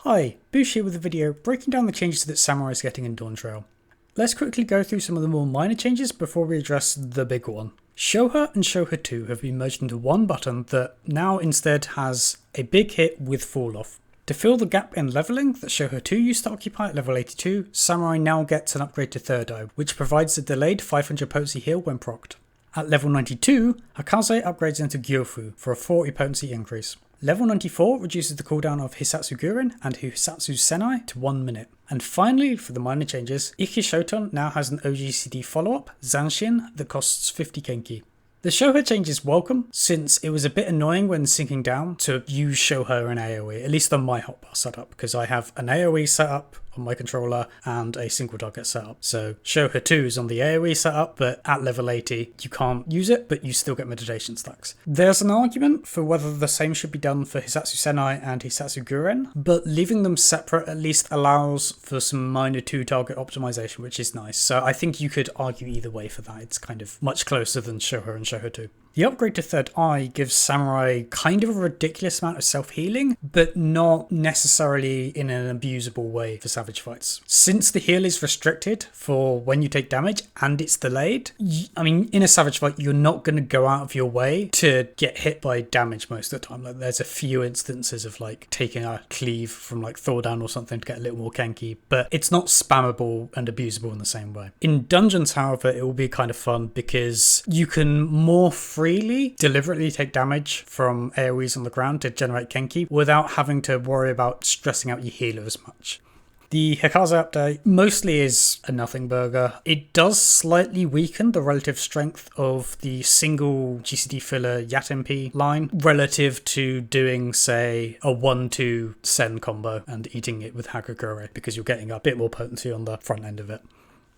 Hi, Boosh here with a video breaking down the changes that Samurai is getting in Dawntrail. Let's quickly go through some of the more minor changes before we address the big one. Shoha and Shoha 2 have been merged into one button that now instead has a big hit with fall off. To fill the gap in leveling that Shoha 2 used to occupy at level 82, Samurai now gets an upgrade to Third Eye, which provides a delayed 500 potency heal when procced. At level 92, Hakaze upgrades into Gyofu for a 40 potency increase. Level 94 reduces the cooldown of Hisatsu Gurin and Hisatsu Senai to 1 minute. And finally, for the minor changes, Iki Shoten now has an OGCD follow-up, Zanshin, that costs 50 Kenki. The Shoha change is welcome, since it was a bit annoying when syncing down to use Shoha and AoE, at least on my hotbar setup, because I have an AoE setup on my controller and a single target setup. So Shoha 2 is on the AoE setup, but at level 80 you can't use it, but you still get meditation stacks. There's an argument for whether the same should be done for Hisatsu Senai and Hisatsu Guren, but leaving them separate at least allows for some minor 2-target optimization, which is nice. So I think you could argue either way for that. It's kind of much closer than Shoha and Shoha 2. The upgrade to Third Eye gives Samurai kind of a ridiculous amount of self-healing, but not necessarily in an abusable way for savage fights. Since the heal is restricted for when you take damage and it's delayed, in a savage fight you're not going to go out of your way to get hit by damage most of the time. Like, there's a few instances of like taking a cleave from like Thor down or something to get a little more Kenki, but it's not spammable and abusable in the same way. In dungeons, however, it will be kind of fun because you can more freely deliberately take damage from AoEs on the ground to generate Kenki without having to worry about stressing out your healer as much. The Hikaze update mostly is a nothing burger. It does slightly weaken the relative strength of the single GCD filler Yatempi line relative to doing, say, a 1-2 Sen combo and eating it with Hagakure, because you're getting a bit more potency on the front end of it.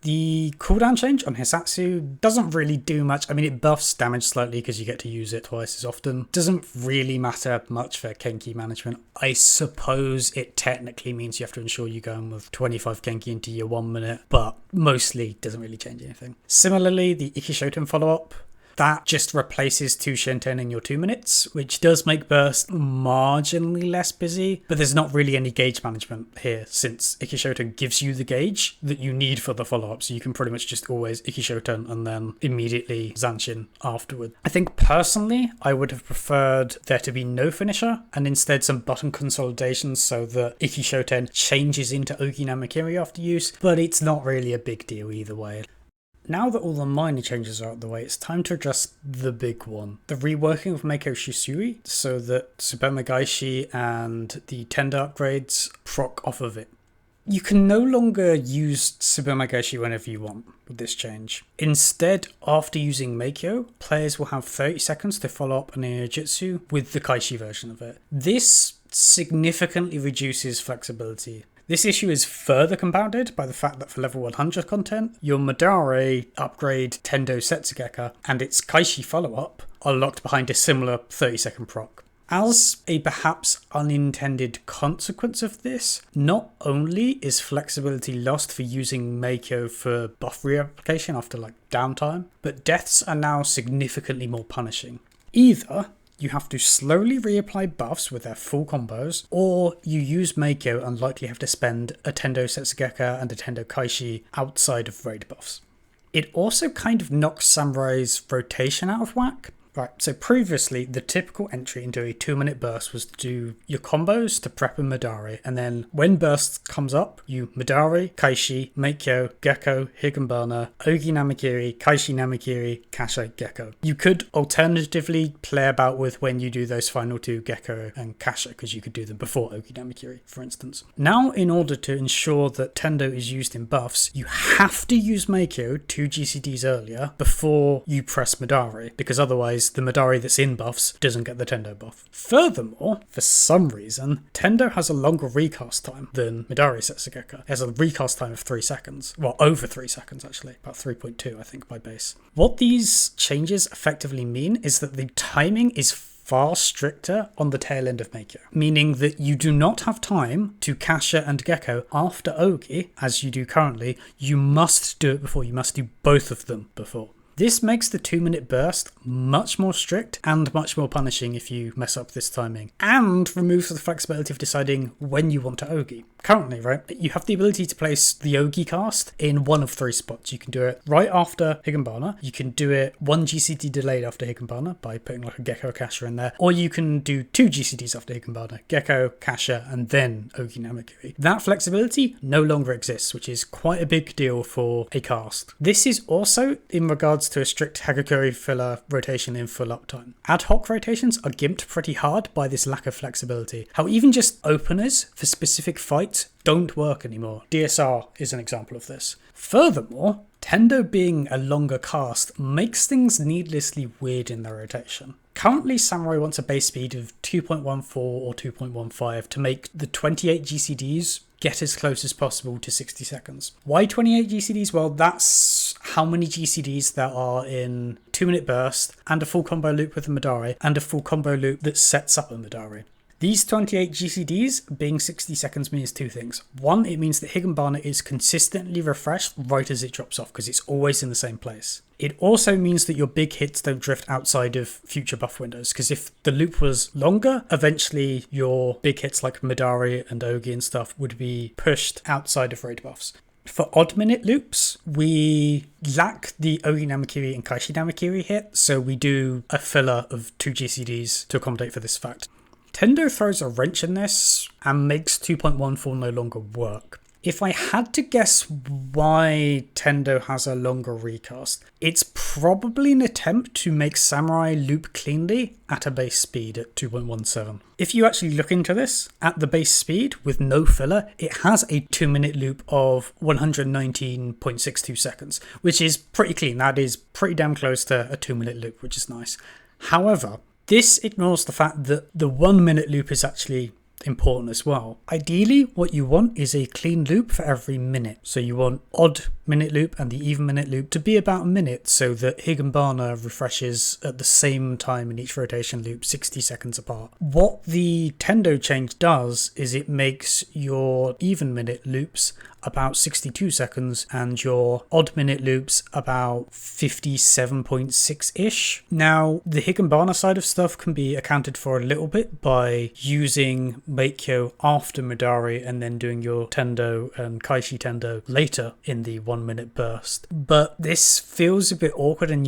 The cooldown change on Hisatsu doesn't really do much. It buffs damage slightly because you get to use it twice as often. Doesn't really matter much for Kenki management. I suppose it technically means you have to ensure you're going with 25 Kenki into your 1 minute, but mostly doesn't really change anything. Similarly, the Iki Shoten follow-up, that just replaces 2 Shinten in your 2 minutes, which does make burst marginally less busy, but there's not really any gauge management here, since Iki Shoten gives you the gauge that you need for the follow-up, so you can pretty much just always Iki Shoten and then immediately Zanshin afterward. I think personally, I would have preferred there to be no finisher, and instead some button consolidations so that Iki Shoten changes into Ogi Namakiri after use, but it's not really a big deal either way. Now that all the minor changes are out of the way, it's time to address the big one. The reworking of Meikyo Shisui so that Tsubame Gaeshi and the Tendo upgrades proc off of it. You can no longer use Tsubame Gaeshi whenever you want with this change. Instead, after using Meikyo, players will have 30 seconds to follow up an Inojutsu with the Kaishi version of it. This significantly reduces flexibility. This issue is further compounded by the fact that for level 100 content, your Madare upgrade Tendo Setsugeka and its Kaishi follow-up are locked behind a similar 30-second proc. As a perhaps unintended consequence of this, not only is flexibility lost for using Meikyo for buff reapplication after downtime, but deaths are now significantly more punishing. Either you have to slowly reapply buffs with their full combos, or you use Meikyo and likely have to spend a Tendo Setsugeka and a Tendo Kaishi outside of raid buffs. It also kind of knocks Samurai's rotation out of whack. Right, so previously the typical entry into a 2-minute burst was to do your combos to prep a Madare, and then when burst comes up, you Madare, Kaishi, Meikyo, Gekko, Higanbana, Ogi Namakiri, Kaishi Namakiri, Kasha, Gekko. You could alternatively play about with when you do those final 2 Gekko and Kasha, because you could do them before Ogi Namakiri, for instance. Now, in order to ensure that Tendo is used in buffs, you have to use Meikyo 2 GCDs earlier before you press Madare, because otherwise the Madare that's in buffs doesn't get the Tendo buff. Furthermore, for some reason, Tendo has a longer recast time than Madare Setsugeka. It has a recast time of 3 seconds. Well, over 3 seconds actually. About 3.2 I think by base. What these changes effectively mean is that the timing is far stricter on the tail end of Meikyo, meaning that you do not have time to Kasha and Gekko after Ogi, as you do currently. You must do it before. You must do both of them before. This makes the 2-minute burst much more strict and much more punishing if you mess up this timing, and removes the flexibility of deciding when you want to Ogi. Currently, right, you have the ability to place the Ogi cast in one of 3 spots. You can do it right after Higginbana, you can do it 1 GCD delayed after Higginbana by putting like a Gecko Kasha in there, or you can do 2 GCDs after Higginbana, Gecko, Kasha, and then Ogi Namakiri. That flexibility no longer exists, which is quite a big deal for a cast. This is also in regards to a strict Hagakure filler rotation in full uptime. Ad hoc rotations are gimped pretty hard by this lack of flexibility. How even just openers for specific fights don't work anymore. DSR is an example of this. Furthermore, Tendo being a longer cast makes things needlessly weird in their rotation. Currently, Samurai wants a base speed of 2.14 or 2.15 to make the 28 GCDs get as close as possible to 60 seconds. Why 28 GCDs? Well, that's how many GCDs there are in 2-minute burst, and a full combo loop with a Madare, and a full combo loop that sets up a Madare. These 28 GCDs being 60 seconds means 2 things. One, it means that Higginbana is consistently refreshed right as it drops off because it's always in the same place. It also means that your big hits don't drift outside of future buff windows, because if the loop was longer, eventually your big hits like Madari and Ogi and stuff would be pushed outside of raid buffs. For odd minute loops, we lack the Ogi Namakiri and Kaishi Namakiri hit, so we do a filler of 2 GCDs to accommodate for this fact. Tendo throws a wrench in this and makes 2.14 no longer work. If I had to guess why Tendo has a longer recast, it's probably an attempt to make Samurai loop cleanly at a base speed at 2.17. If you actually look into this, at the base speed with no filler, it has a 2-minute loop of 119.62 seconds, which is pretty clean. That is pretty damn close to a 2-minute loop, which is nice. However, this ignores the fact that the 1-minute loop is actually important as well. Ideally, what you want is a clean loop for every minute. So you want odd minute loop and the even minute loop to be about a minute, so that Higginbana refreshes at the same time in each rotation loop 60 seconds apart. What the Tendo change does is it makes your even minute loops about 62 seconds and your odd minute loops about 57.6-ish. Now, the Higginbana side of stuff can be accounted for a little bit by using Meikyo after Midari and then doing your Tendo and Kaishi Tendo later in the 1-minute burst. But this feels a bit awkward, and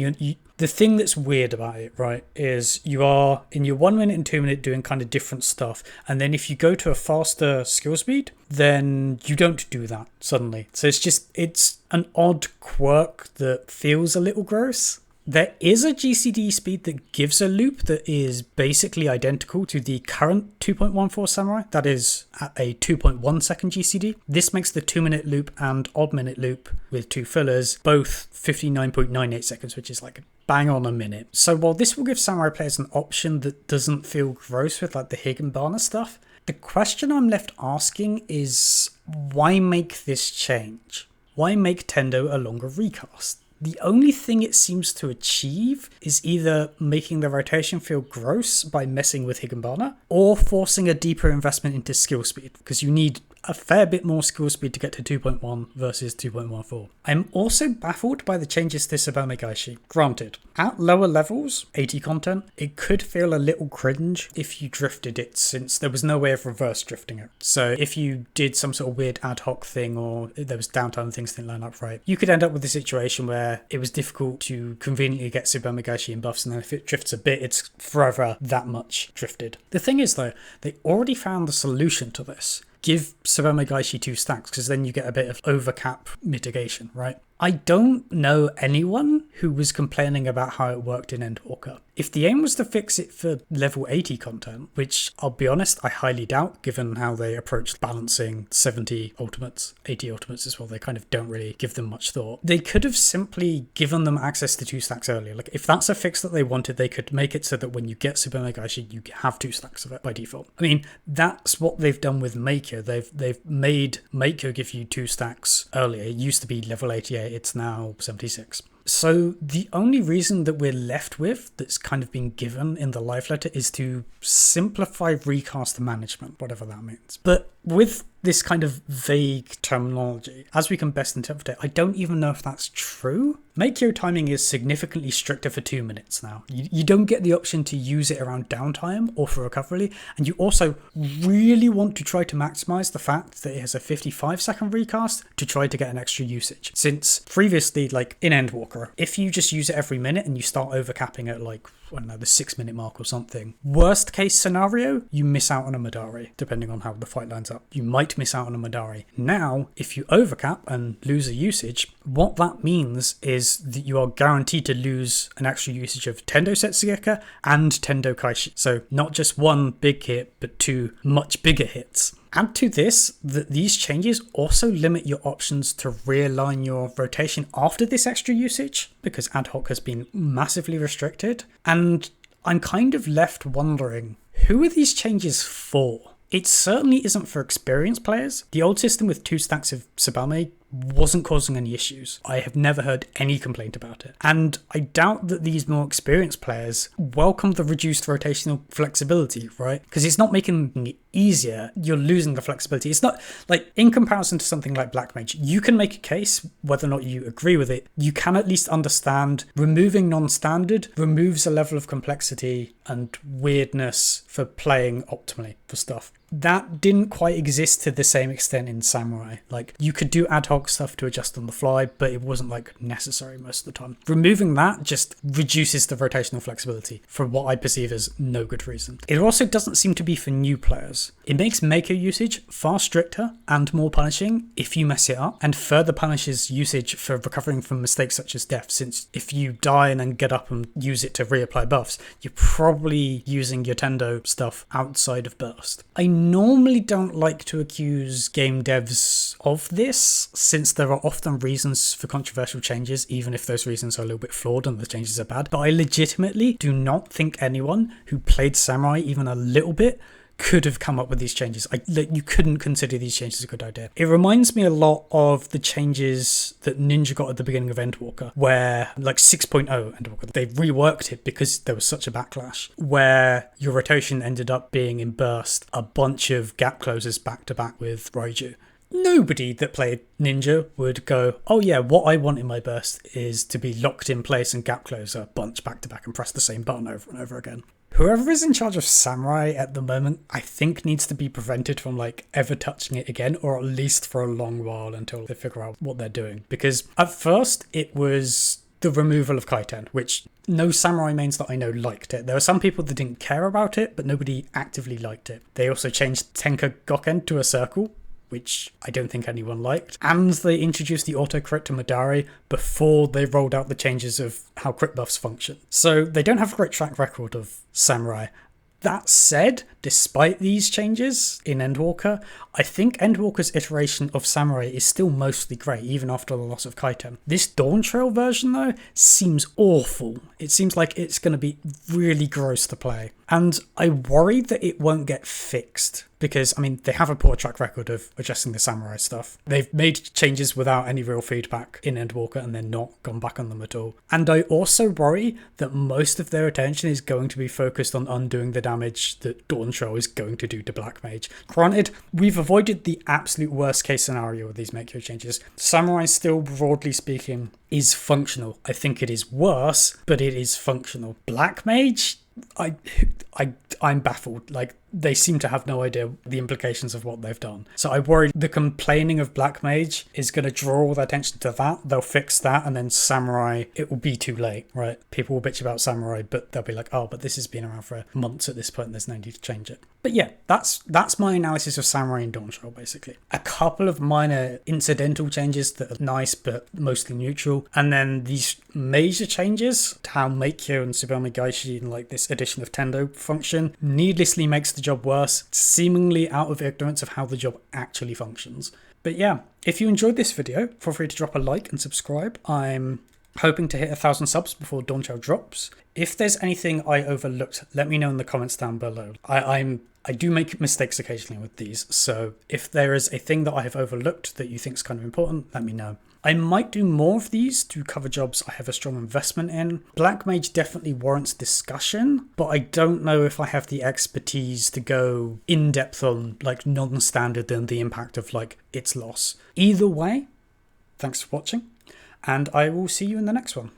the thing that's weird about it, right, is you are in your 1 minute and 2 minute doing kind of different stuff, and then if you go to a faster skill speed, then you don't do that suddenly. So it's an odd quirk that feels a little gross. There is a GCD speed that gives a loop that is basically identical to the current 2.14 Samurai, that is at a 2.1 second GCD. This makes the 2-minute loop and odd minute loop with 2 fillers both 59.98 seconds, which is like bang on a minute. So while this will give Samurai players an option that doesn't feel gross with like the Higginbana stuff, the question I'm left asking is, why make this change? Why make Tendo a longer recast? The only thing it seems to achieve is either making the rotation feel gross by messing with Higginbana, or forcing a deeper investment into skill speed, because you need a fair bit more skill speed to get to 2.1 versus 2.14. I'm also baffled by the changes to Tsubame Gaeshi. Granted, at lower levels, 80 content, it could feel a little cringe if you drifted it, since there was no way of reverse drifting it. So if you did some sort of weird ad hoc thing, or there was downtime, things didn't line up right, you could end up with a situation where it was difficult to conveniently get Tsubame Gaeshi in buffs, and then if it drifts a bit, it's forever that much drifted. The thing is though, they already found the solution to this. Give Tsubame Gaeshi 2 stacks, because then you get a bit of overcap mitigation, right? I don't know anyone who was complaining about how it worked in Endwalker. If the aim was to fix it for level 80 content, which I'll be honest, I highly doubt, given how they approached balancing 70 ultimates, 80 ultimates as well, they kind of don't really give them much thought. They could have simply given them access to 2 stacks earlier. Like, if that's a fix that they wanted, they could make it so that when you get Tsubame Gaeshi, you have 2 stacks of it by default. I mean, that's what they've done with Meikyo. They've made Meikyo give you 2 stacks earlier. It used to be level 88, it's now 76. So the only reason that we're left with that's kind of been given in the live letter is to simplify recast management, whatever that means. But with this kind of vague terminology as we can best interpret it. I don't even know if that's true. Meikyo timing is significantly stricter for 2 minutes now. You don't get the option to use it around downtime or for recovery, and you also really want to try to maximize the fact that it has a 55-second recast to try to get an extra usage. Since previously, like in Endwalker, if you just use it every minute and you start overcapping at like, I don't know, the 6-minute mark or something, worst case scenario, you miss out on a Madari, depending on how the fight lines up. You might miss out on a Madari. Now, if you overcap and lose a usage, what that means is that you are guaranteed to lose an extra usage of Tendo Setsugeka and Tendo Kaishi. So not just one big hit, but 2 much bigger hits. Add to this that these changes also limit your options to realign your rotation after this extra usage, because ad hoc has been massively restricted. And I'm kind of left wondering, who are these changes for? It certainly isn't for experienced players. The old system with 2 stacks of Tsubame wasn't causing any issues. I have never heard any complaint about it. And I doubt that these more experienced players welcome the reduced rotational flexibility, right? Because it's not making it easier, you're losing the flexibility. It's not like, in comparison to something like Black Mage, you can make a case, whether or not you agree with it, you can at least understand removing non-standard removes a level of complexity and weirdness for playing optimally for stuff. That didn't quite exist to the same extent in Samurai. Like, you could do ad hoc stuff to adjust on the fly, but it wasn't like necessary most of the time. Removing that just reduces the rotational flexibility for what I perceive as no good reason. It also doesn't seem to be for new players. It makes Meikyo usage far stricter and more punishing if you mess it up, and further punishes usage for recovering from mistakes such as death, since if you die and then get up and use it to reapply buffs, you're probably using your Tendo stuff outside of burst. I normally don't like to accuse game devs of this, since there are often reasons for controversial changes, even if those reasons are a little bit flawed and the changes are bad. But I legitimately do not think anyone who played Samurai even a little bit could have come up with these changes. You couldn't consider these changes a good idea. It reminds me a lot of the changes that Ninja got at the beginning of Endwalker, where like 6.0 Endwalker, they reworked it because there was such a backlash, where your rotation ended up being in burst a bunch of gap closes back to back with Raiju. Nobody that played Ninja would go, oh yeah, what I want in my burst is to be locked in place and gap close a bunch back to back and press the same button over and over again. Whoever is in charge of Samurai at the moment, I think needs to be prevented from like ever touching it again, or at least for a long while until they figure out what they're doing. Because at first it was the removal of Kaiten, which no Samurai mains that I know liked it. There were some people that didn't care about it, but nobody actively liked it. They also changed Tenka Goken to a circle, which I don't think anyone liked. And they introduced the auto-crit to Madari before they rolled out the changes of how crit buffs function. So they don't have a great track record of Samurai. That said, despite these changes in Endwalker, I think Endwalker's iteration of Samurai is still mostly great, even after the loss of Kaiten. This Dawntrail version, though, seems awful. It seems like it's going to be really gross to play. And I worry that it won't get fixed, because, I mean, they have a poor track record of adjusting the Samurai stuff. They've made changes without any real feedback in Endwalker and then not gone back on them at all. And I also worry that most of their attention is going to be focused on undoing the damage that Dawntrail is going to do to Black Mage. Granted, we've avoided the absolute worst case scenario with these Meikyo changes. Samurai still, broadly speaking, is functional. I think it is worse, but it is functional. Black Mage, I'm baffled. Like, they seem to have no idea the implications of what they've done. So I worry the complaining of Black Mage is going to draw all their attention to that. They'll fix that, and then Samurai, it will be too late, right? People will bitch about Samurai, but they'll be like, oh, but this has been around for months at this point, there's no need to change it. But yeah, that's my analysis of Samurai and Dawntrail, basically. A couple of minor incidental changes that are nice, but mostly neutral. And then these major changes to how Meikyo and Tsubame Gaeshi and like this edition of Tendo function needlessly makes the job worse, seemingly out of ignorance of how the job actually functions. But yeah, if you enjoyed this video, feel free to drop a like and subscribe. I'm hoping to hit 1,000 subs before Dawntrail drops. If there's anything I overlooked, let me know in the comments down below. I do make mistakes occasionally with these, so if there is a thing that I have overlooked that you think is kind of important, let me know. I might do more of these to cover jobs I have a strong investment in. Black Mage definitely warrants discussion, but I don't know if I have the expertise to go in depth on like non-standard and the impact of like its loss. Either way, thanks for watching, and I will see you in the next one.